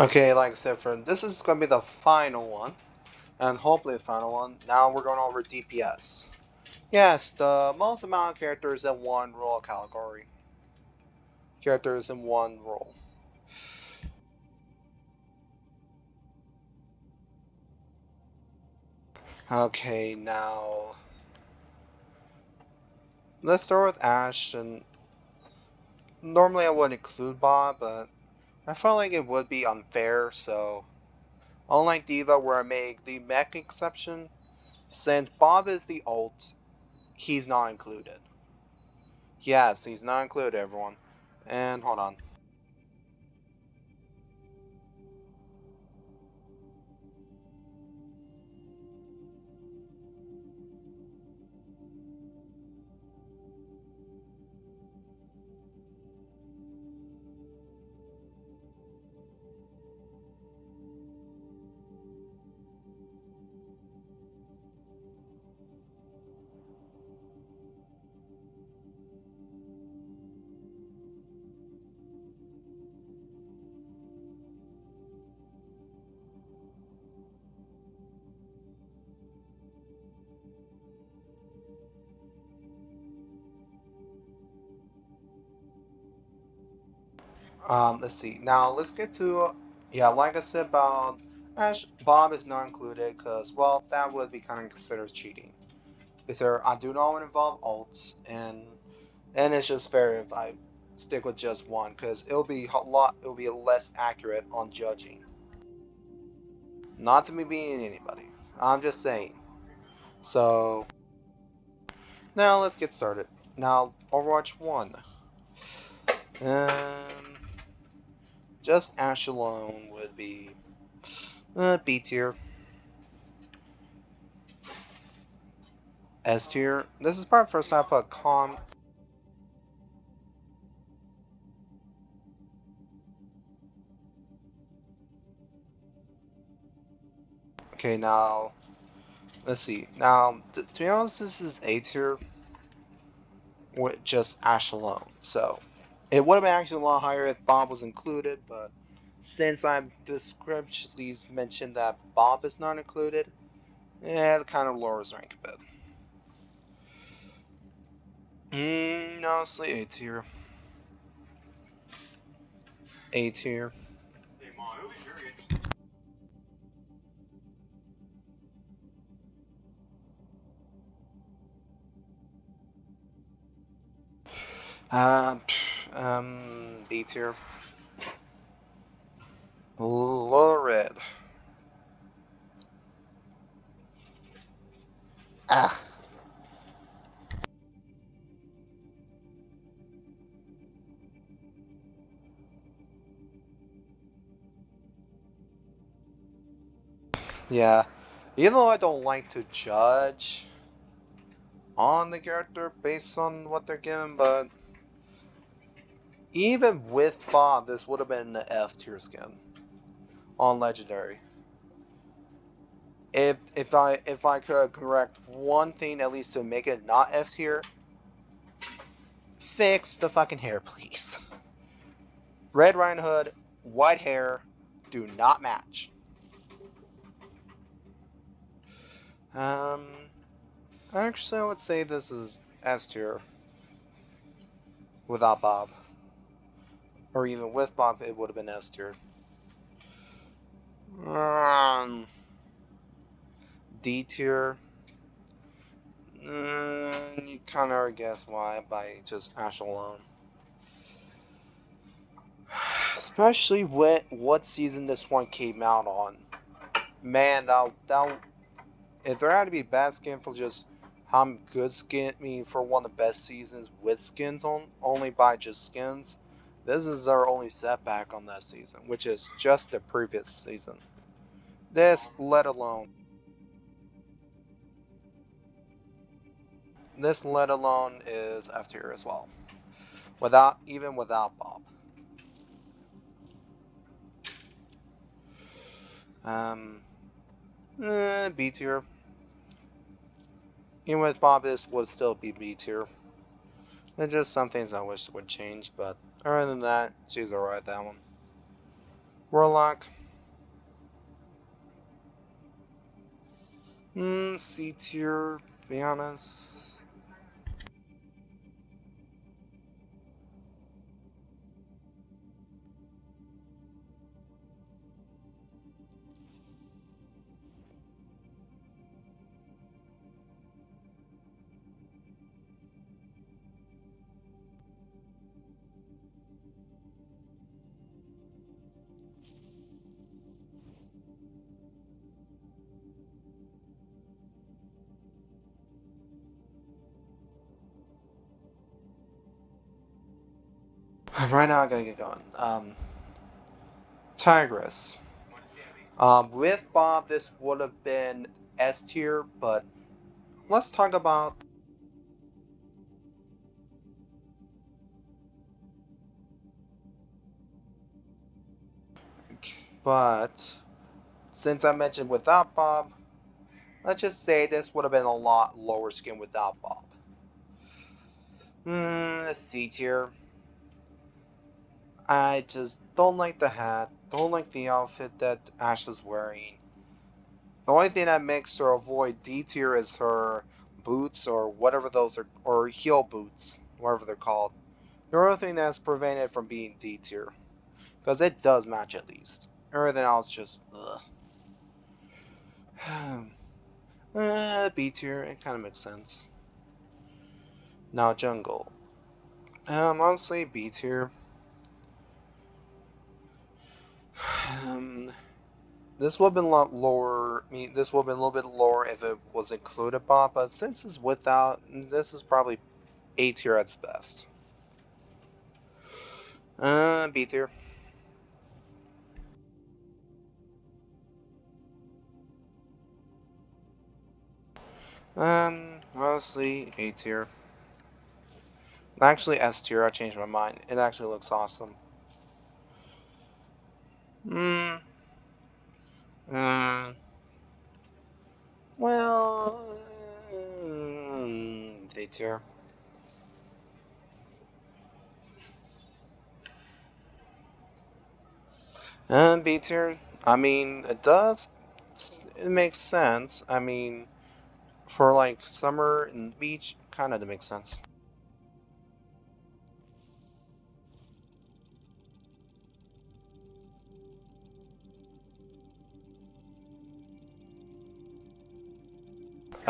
Okay, like I said, friend, this is gonna be the final one, and hopefully the final one. Now we're going over DPS. Yes, the most amount of characters in one role category. Characters in one role. Okay, now let's start with Ashe. And normally I would include Bob, but I felt like it would be unfair. So, unlike Diva, where I make the mech exception, since Bob is the ult, he's not included. Yes, he's not included, everyone. And hold on. Let's see. Now let's get to yeah. Like I said about Ash, Bob is not included because well, that would be kind of considered cheating. Because I do not want to involve alts, and it's just fair if I stick with just one because it'll be a lot. It'll be less accurate on judging. Not to me being anybody. I'm just saying. So now let's get started. Now Overwatch 1. Um, just Ash alone would be B tier. S tier. This is probably the first time I put calm. Okay, now let's see. Now, to be honest, this is A tier with just Ash alone. So it would have been actually a lot higher if Bob was included, but since I've descriptively mentioned that Bob is not included, it kind of lowers rank a bit. Honestly, A tier. A tier. B tier. Lower red. Ah. Yeah. Even though I don't like to judge on the character based on what they're given, but even with Bob, this would have been an F tier skin on Legendary. If I could correct one thing at least to make it not F tier, fix the fucking hair, please. Red Riding Hood, white hair, do not match. Um, actually, I would say this is S tier without Bob, or even with Bob, it would have been S tier. D tier. You kind of already guess why by just Ash alone. Especially what season this one came out on. Man, that if there had to be bad skin for just how good skin, I mean, for one of the best seasons with skins only by just skins, this is our only setback on that season, which is just the previous season. This let alone is F tier as well, without Bob. Um, B tier. Even with Bob, this would still be B tier. There's just some things I wish would change, but other than that, she's alright, that one. Warlock. C tier, to be honest. Right now, I gotta get going. Tigress. With Bob, this would have been S tier, but let's talk about. But since I mentioned without Bob, let's just say this would have been a lot lower skin without Bob. C tier. I just don't like the hat, don't like the outfit that Ash is wearing. The only thing that makes her avoid D tier is her boots or whatever those are, or heel boots, whatever they're called. The only thing that's prevented from being D tier, because it does match at least. Everything else just ugh. B tier, it kind of makes sense. Now jungle. Honestly, B tier. Um, this would have been a lot lower. I mean, this would have been a little bit lower if it was included Bob, but since it's without, this is probably A tier at its best. B tier. Honestly, A tier. Actually, S tier. I changed my mind. It actually looks awesome. Hmm. Uh, well, A tier. B tier. I mean, it does. It makes sense. I mean, for like summer and beach, kind of makes sense.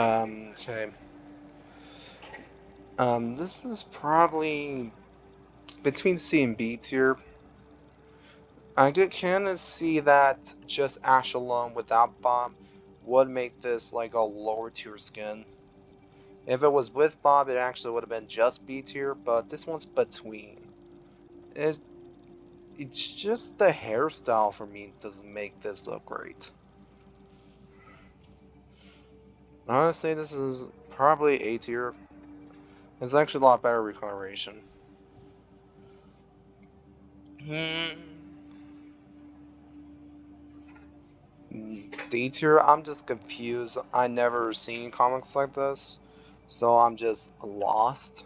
Okay. This is probably between C and B tier. I could kind of see that just Ash alone without Bob would make this like a lower tier skin. If it was with Bob, it actually would have been just B tier, but this one's between. It, it's just the hairstyle for me doesn't make this look great. Honestly, this is probably A tier. It's actually a lot better recoloration. Hmm. D tier, I'm just confused. I never seen comics like this, so I'm just lost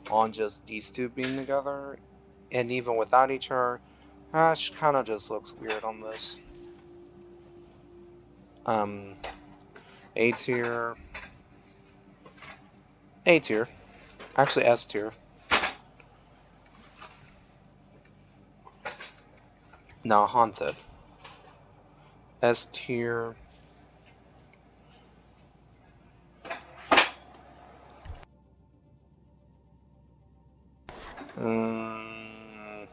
on just these two being together, and even without each other, Ash kind of just looks weird on this. Um, A tier, A tier, actually S tier. Now Haunted, S tier. Mm,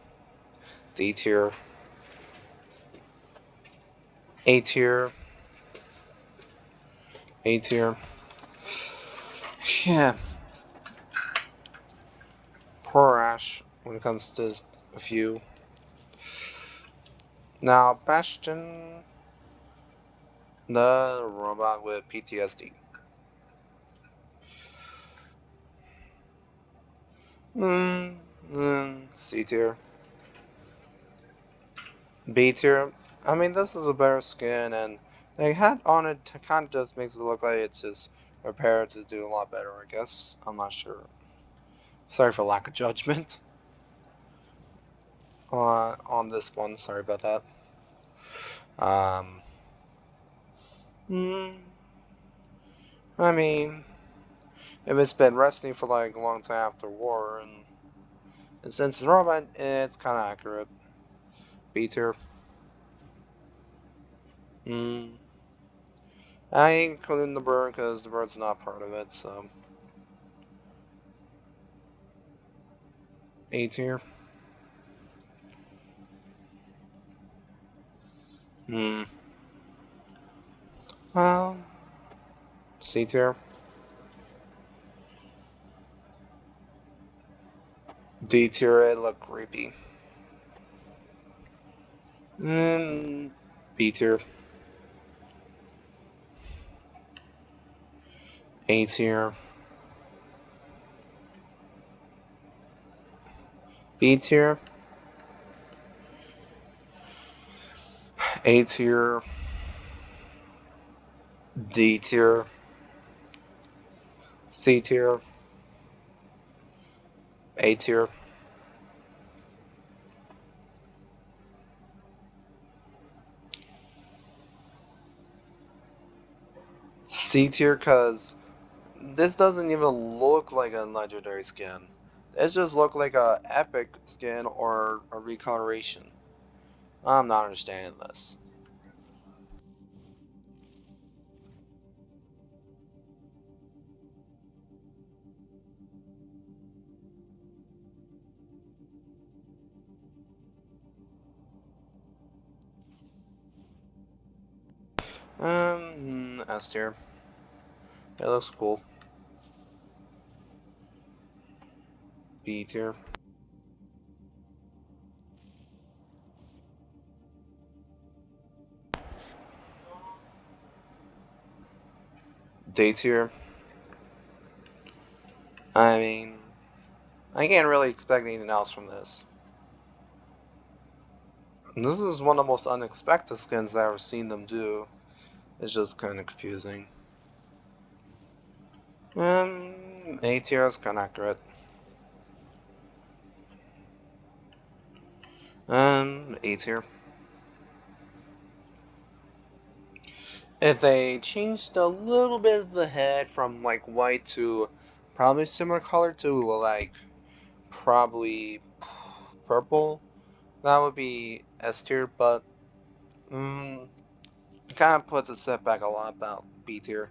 D tier, A tier, A tier. Yeah, poor Ash when it comes to a few. Now Bastion, the robot with PTSD. C tier. B tier. I mean, this is a better skin, and they had on it kind of just makes it look like it's just prepared to do a lot better, I guess. I'm not sure. Sorry for lack of judgment. on this one. Sorry about that. Um, hmm, I mean, if it's been resting for like a long time after war, and since it's robot, it's kind of accurate. B tier. Hmm. I ain't including the bird because the bird's not part of it, so A tier. Hmm. Well, C tier. D tier. It looked creepy. And B tier. A tier. B tier. A tier. D tier. C tier. A tier. C tier because this doesn't even look like a legendary skin. It just look like a epic skin or a recoloration. I'm not understanding this. S tier. It looks cool. B tier. D tier. I mean, I can't really expect anything else from this. And this is one of the most unexpected skins I've ever seen them do. It's just kind of confusing. A tier is kind of accurate. A tier. If they changed a little bit of the head from like white to probably similar color to like probably purple, that would be S tier, but it kind of puts a setback a lot about B tier.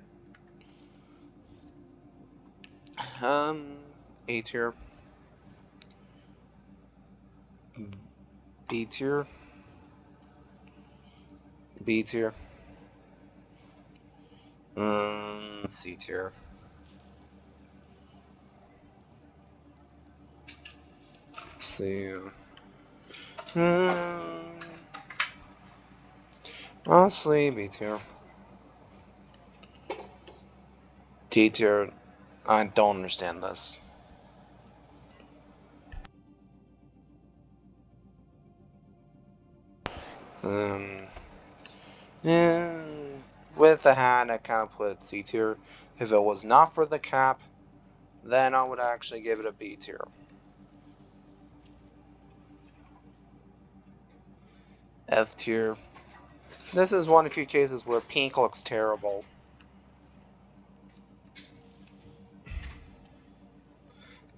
Um, A tier, B tier, B tier, C tier. See, um, honestly, B tier, D tier. I don't understand this. Um, yeah, with the hat, I kind of put C tier. If it was not for the cap, then I would actually give it a B tier. F tier. This is one of the few cases where pink looks terrible.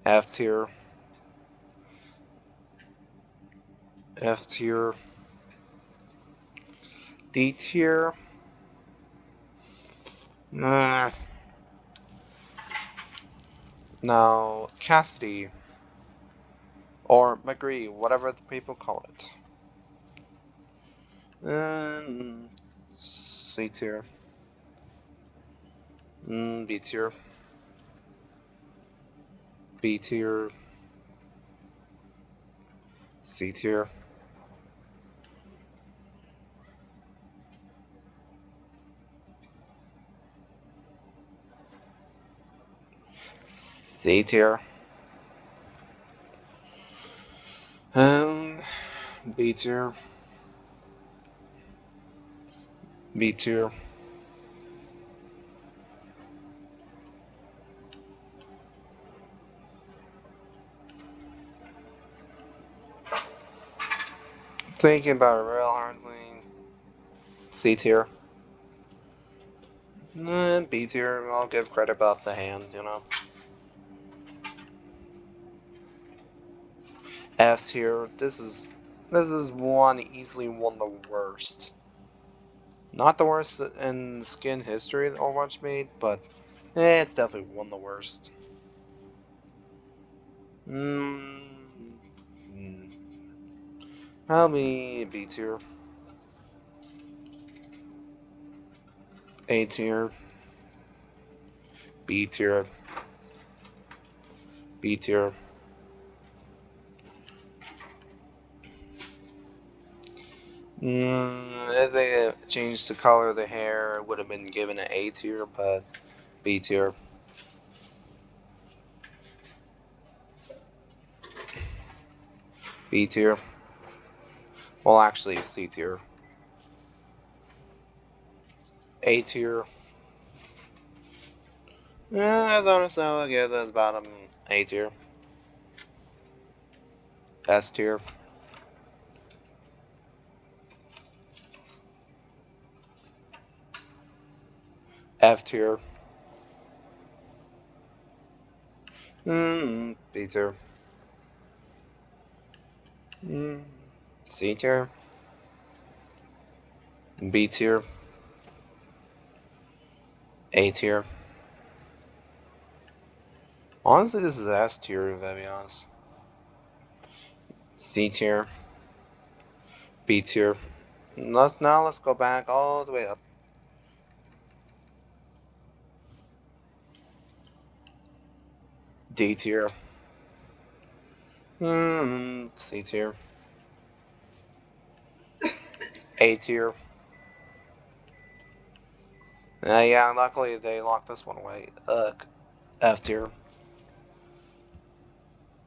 F tier. F tier. D tier. Nah. Now, Cassidy. Or McGree, whatever the people call it. C tier. B tier. B tier. C tier. C tier. Um, B tier. B tier. Thinking about it real hardly. C tier. B tier. I'll give credit about the hand, you know. F tier. This is easily one of the worst. Not the worst in skin history that Overwatch made, but it's definitely one of the worst. Mm, I'll be B tier. A tier. B tier. B tier. If they changed the color of the hair, it would have been given an A tier, but B tier. B tier. Well, actually, C tier. A tier. I thought so. I'll give this bottom A tier. S tier. F tier. B tier. C tier. B tier. A tier. Honestly, this is S tier, if I be honest. C tier. B tier. Let's go back all the way up. D tier. C tier. A tier. Yeah, luckily they locked this one away. F tier.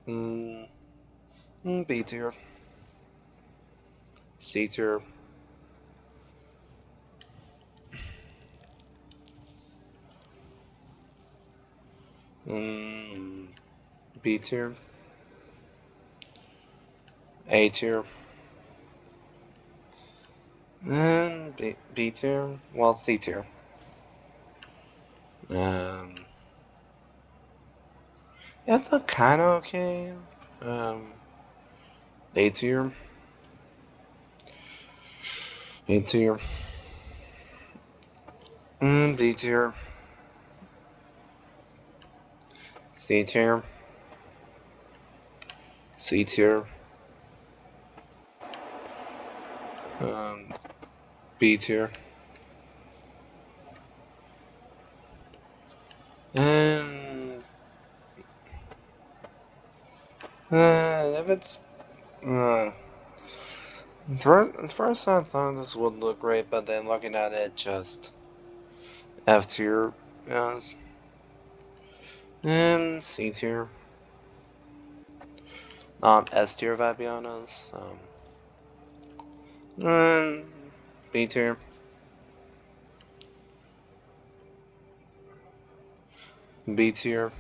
B tier. C tier. B tier. A tier. And B tier. Well, C tier. It's a kind of okay. A tier. A tier. B tier. C tier. C tier. B tier. And if it's at first I thought this would look great, but then looking at it, just F tier. Yes. And C tier. S tier if I be honest. And B tier. B tier.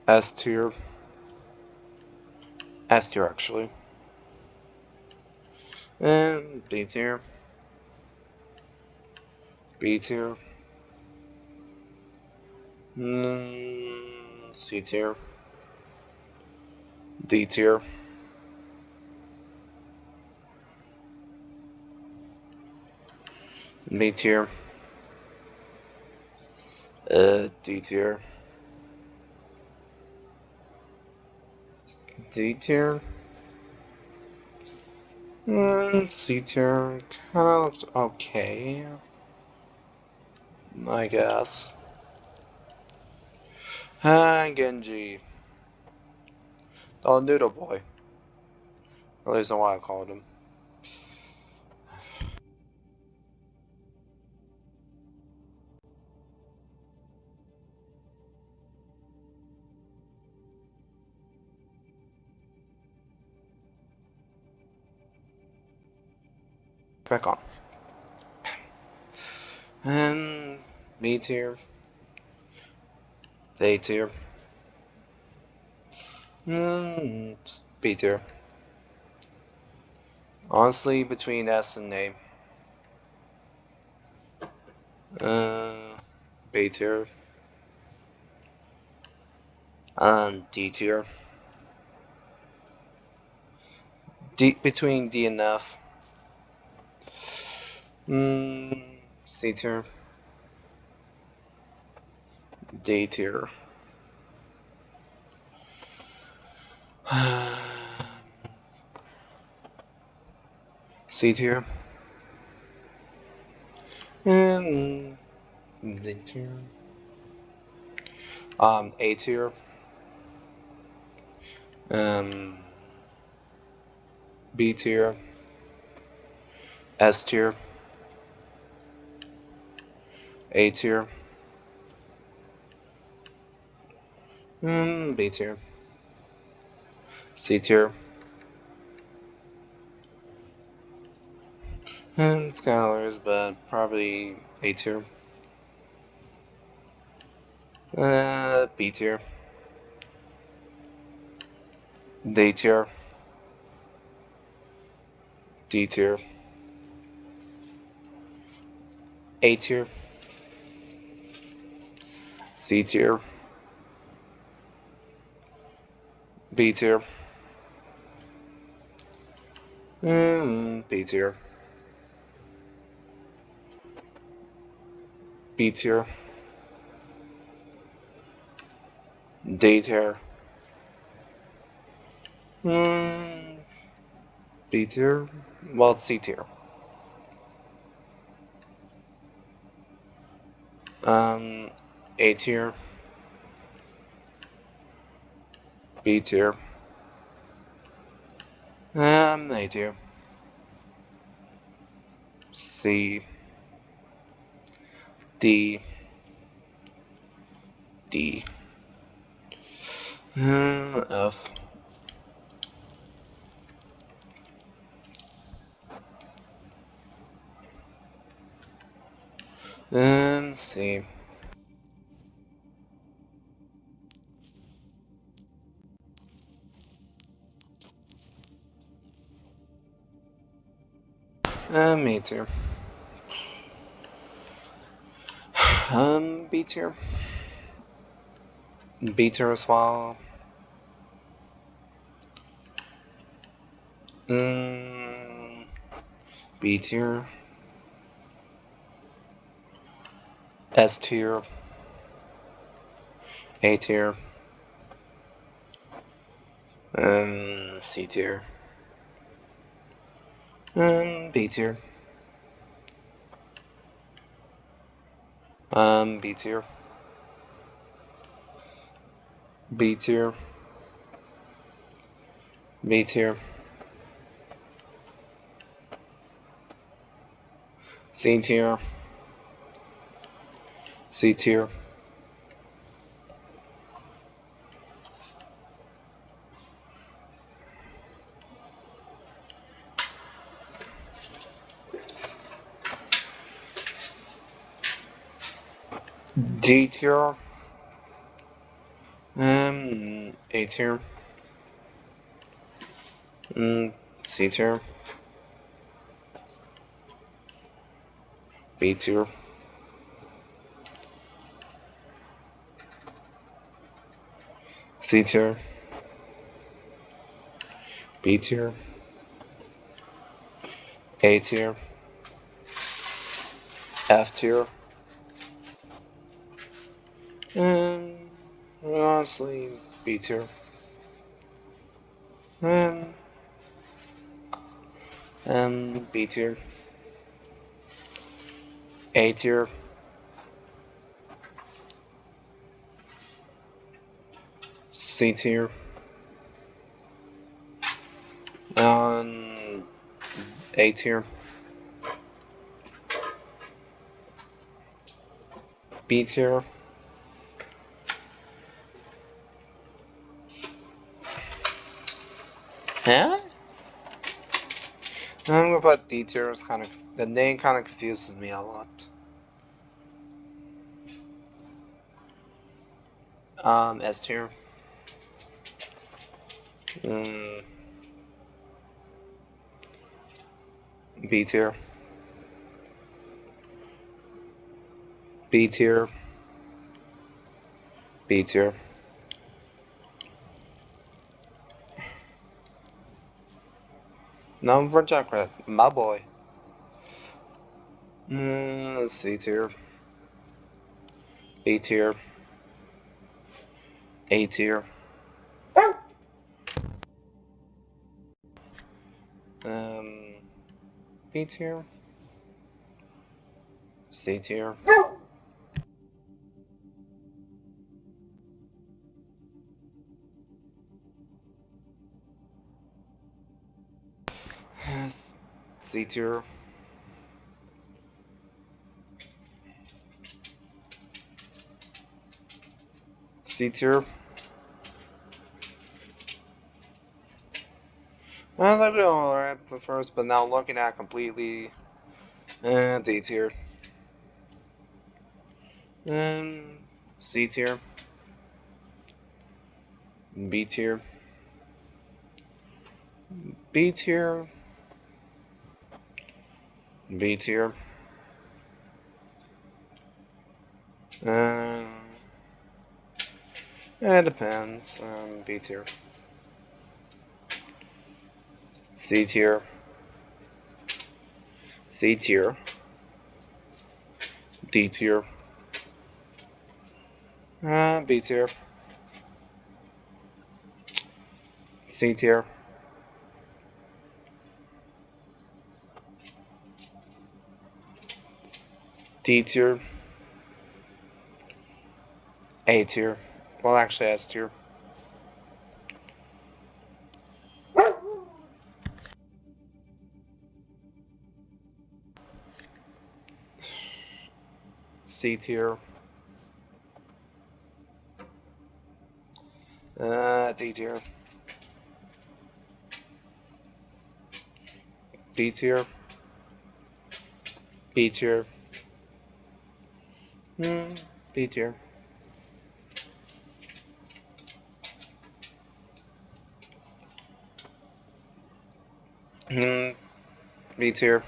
S tier. S tier actually. And B tier. B tier. C tier. D tier. B tier. D tier. D tier. C tier. Kinda looks okay, I guess. Genji. Oh, Noodle Boy. At least that's why I called him. Back on. And B tier. A tier. B tier. Honestly, between S and A. B tier. D tier. Between D and F. C tier. D tier. C tier. And D tier. A tier. Um, B tier. S tier. A tier. B tier. C tier. And scholars, but probably A tier. B tier. D tier. D tier. A tier. C tier. B tier. B tier. B tier. D tier. Mm, B tier. Well, it's C tier. A tier. B tier. A tier. C. D. D. F. C. A tier. B tier. B tier as well. B tier. S tier. A tier. C tier. B tier. B tier. B tier. B tier. C tier. C tier. D tier. A tier. C tier. B tier. C tier. B tier. A tier. F tier. Um, honestly, B tier. Um, B tier. A tier. C tier. Um, A tier. B tier. Huh? I'm gonna put D tier. Is kind of the name kind of confuses me a lot. S tier. Mm, B tier. B tier. B tier. Number for Junkrat, my boy. C tier. B tier. A tier. B tier. C tier. Yes. C tier. C tier. I thought we were alright at first, but now looking at completely D tier. C tier. B tier. B tier. B tier. It depends. B tier. C tier. C tier. D tier. B tier. C tier. D tier. A tier. Well, actually, S tier. C tier. D tier. B tier. B tier. B tier. B tier.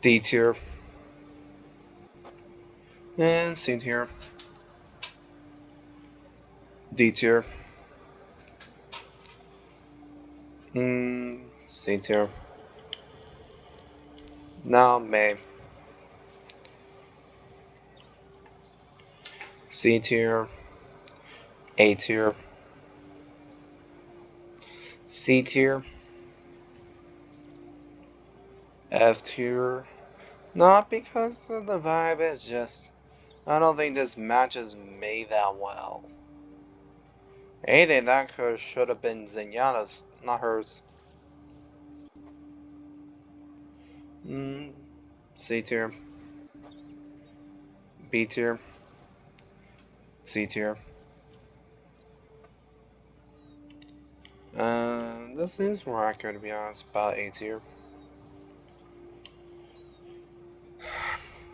D tier. And C tier. D tier. C tier. Now May. C tier. A tier. C tier. F tier. Not because of the vibe, it's just I don't think this matches May that well. Anything that should have been Zenyatta's, not hers. C tier. B tier. C tier. This seems more accurate to be honest, about A tier.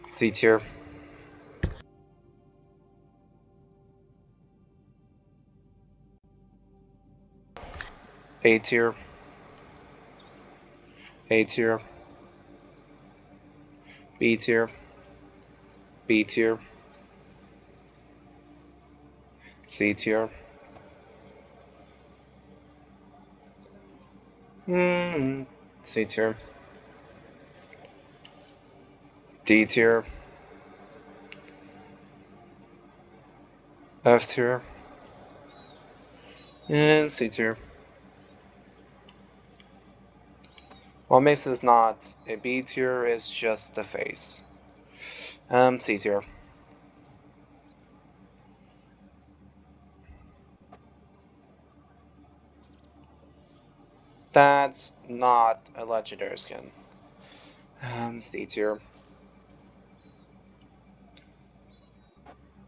C tier. A tier. A tier. B tier. B tier. C tier. C tier. D tier. F tier. And C tier. What makes this not a B tier is just the face. C tier. That's not a legendary skin. C tier.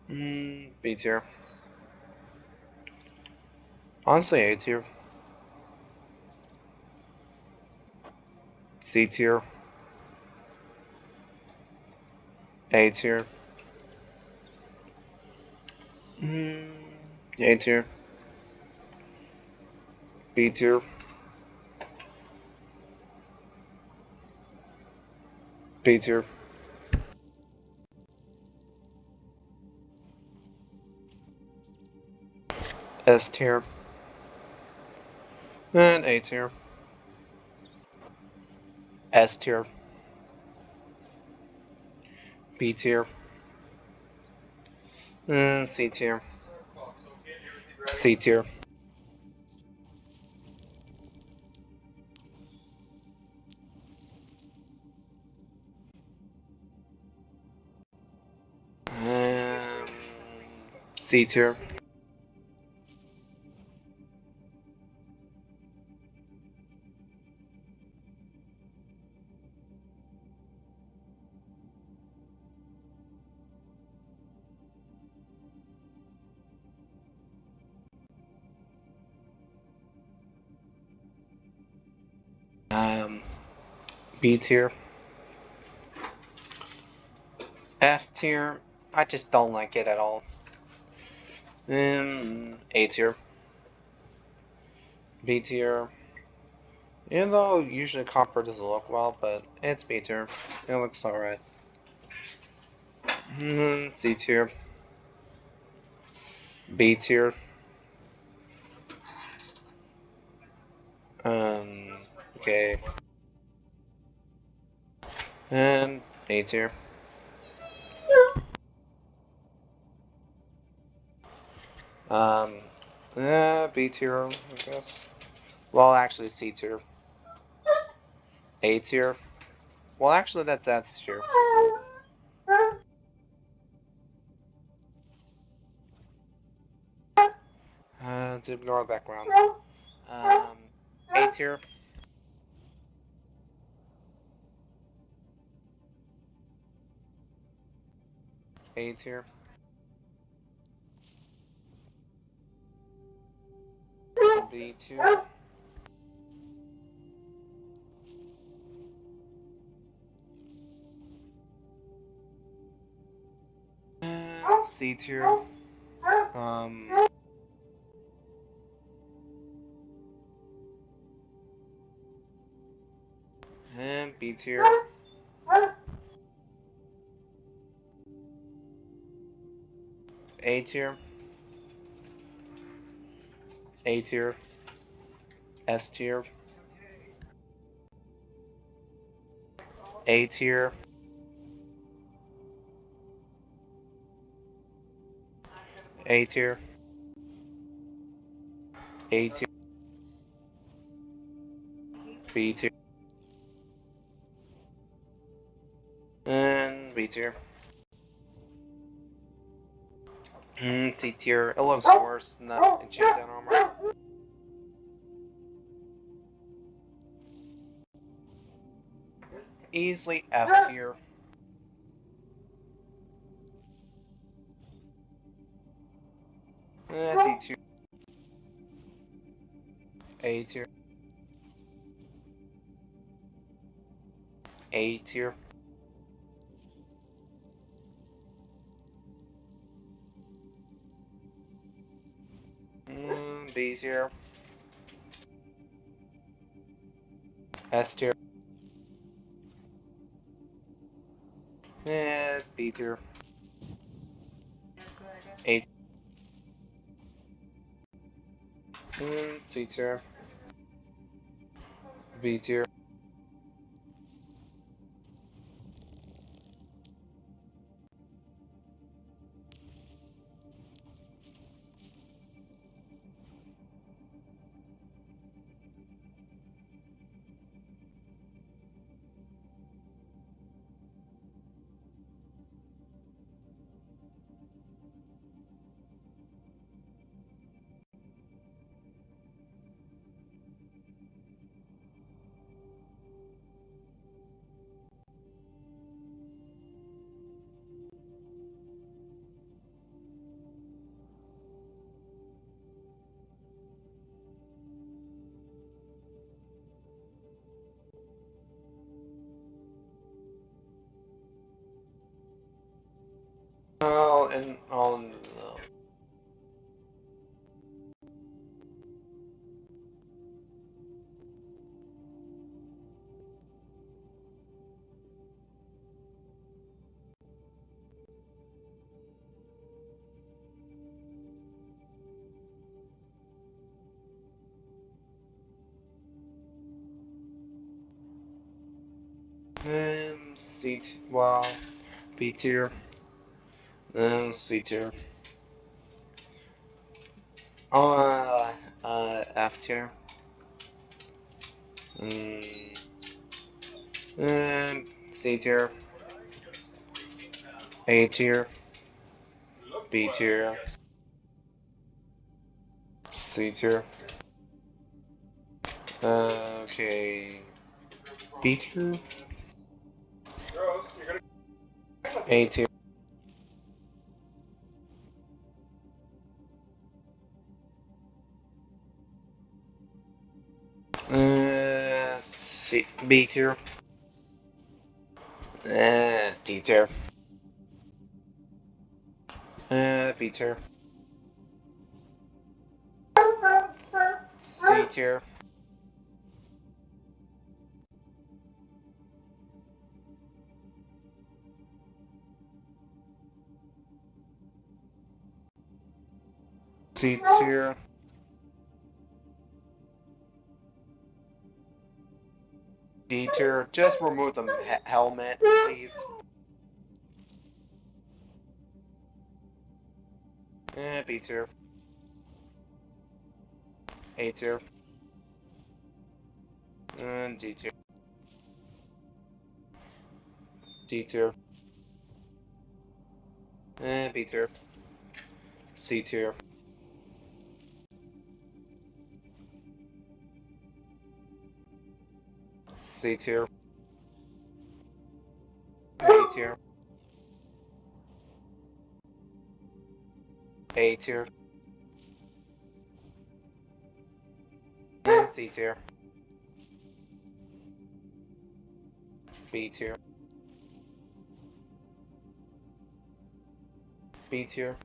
B tier. Honestly, A tier. C tier. A tier. A tier. B tier. B tier. S tier. And A tier. S tier. B tier. And C tier. C tier. Um, C tier. Um, B tier. F tier. I just don't like it at all. A tier. B tier. Even though usually Copper doesn't look well, but it's B tier. It looks alright. C tier. B tier. Okay. And A tier. Um, B tier, I guess. Well, actually, C tier. A tier. Well, actually, that's S tier. To ignore the background. Um, A tier. A tier. B tier. And C tier. Um, and B tier. A tier. A tier. S tier. A tier. A tier. A tier. B tier. And B tier. C tier. It looks worse than the enchanted armor. Easily F tier. D tier. A tier. A tier. B tier. S tier. B tier. A C tier. B tier. Oh, and oh no. Well, B tier. C tier. Oh, F tier. Mm, C tier. A tier. B tier. C tier. Okay. B tier. A tier. B tier. D tier. B tier. C tier. C tier. D tier. Just remove the helmet, please. B tier. A tier. D tier. D tier. B tier. C tier. C tier. A tier. A tier. C tier. B tier. B tier.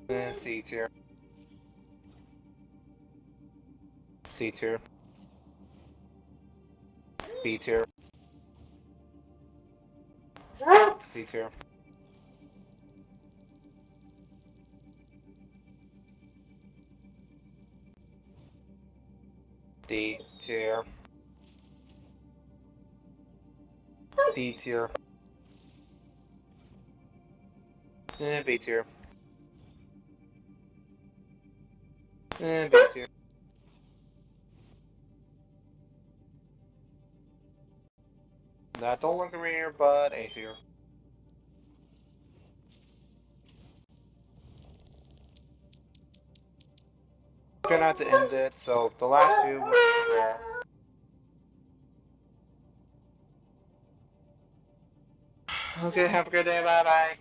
C tier. C tier. B tier. C tier. D tier. D tier. B tier. B tier. Not no longer here, but A tier. Gonna have to end it, so the last few were. Okay, have a good day, bye bye.